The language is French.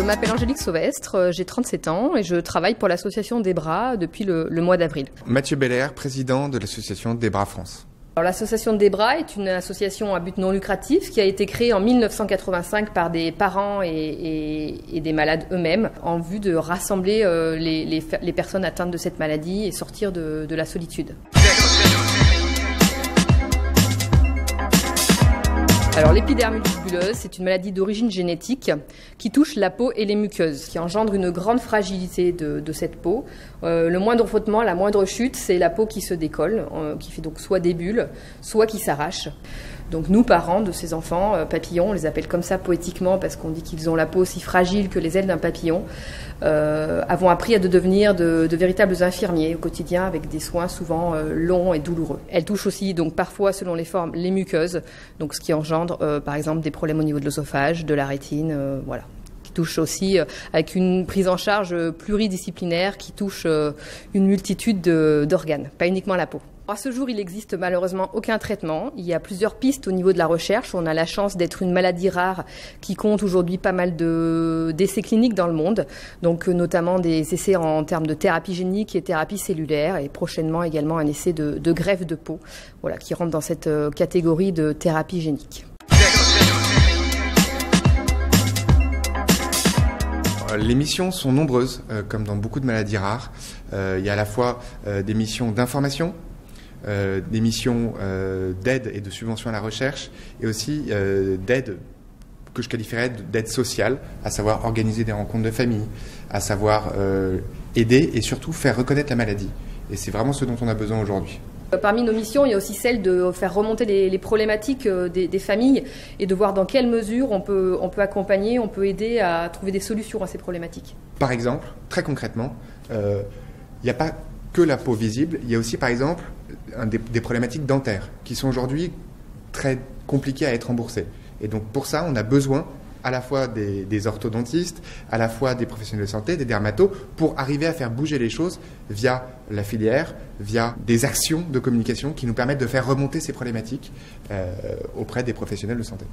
m'appelle Angélique Sauvestre, j'ai 37 ans et je travaille pour l'association Debra depuis le mois d'avril. Mathieu Belair, président de l'association Debra France. L'association Debra est une association à but non lucratif qui a été créée en 1985 par des parents et des malades eux-mêmes en vue de rassembler les personnes atteintes de cette maladie et sortir de la solitude. Alors l'épidermite bulleuse, c'est une maladie d'origine génétique qui touche la peau et les muqueuses, qui engendre une grande fragilité de cette peau. Le moindre frottement, la moindre chute, c'est la peau qui se décolle, qui fait donc soit des bulles, soit qui s'arrache. Donc nous, parents de ces enfants papillons, on les appelle comme ça poétiquement parce qu'on dit qu'ils ont la peau aussi fragile que les ailes d'un papillon, avons appris à devenir de véritables infirmiers au quotidien avec des soins souvent longs et douloureux. Elle touche aussi donc parfois selon les formes les muqueuses, donc ce qui engendre par exemple des problèmes au niveau de l'œsophage, de la rétine, voilà. Qui touche aussi avec une prise en charge pluridisciplinaire qui touche une multitude d'organes, pas uniquement la peau. À ce jour, il n'existe malheureusement aucun traitement. Il y a plusieurs pistes au niveau de la recherche. On a la chance d'être une maladie rare qui compte aujourd'hui pas mal d'essais cliniques dans le monde, donc notamment des essais en termes de thérapie génique et thérapie cellulaire, et prochainement également un essai de greffe de peau, voilà, qui rentre dans cette catégorie de thérapie génique. Les missions sont nombreuses, comme dans beaucoup de maladies rares. Il y a à la fois des missions d'information, des missions d'aide et de subvention à la recherche, et aussi d'aide que je qualifierais d'aide sociale, à savoir organiser des rencontres de famille, à savoir aider et surtout faire reconnaître la maladie. Et c'est vraiment ce dont on a besoin aujourd'hui. Parmi nos missions, il y a aussi celle de faire remonter les problématiques des familles et de voir dans quelle mesure on peut accompagner, on peut aider à trouver des solutions à ces problématiques. Par exemple, très concrètement, il n'y a pas que la peau visible, il y a aussi par exemple des problématiques dentaires qui sont aujourd'hui très compliquées à être remboursées. Et donc pour ça, on a besoin à la fois des orthodontistes, à la fois des professionnels de santé, des dermatos, pour arriver à faire bouger les choses via la filière, via des actions de communication qui nous permettent de faire remonter ces problématiques auprès des professionnels de santé.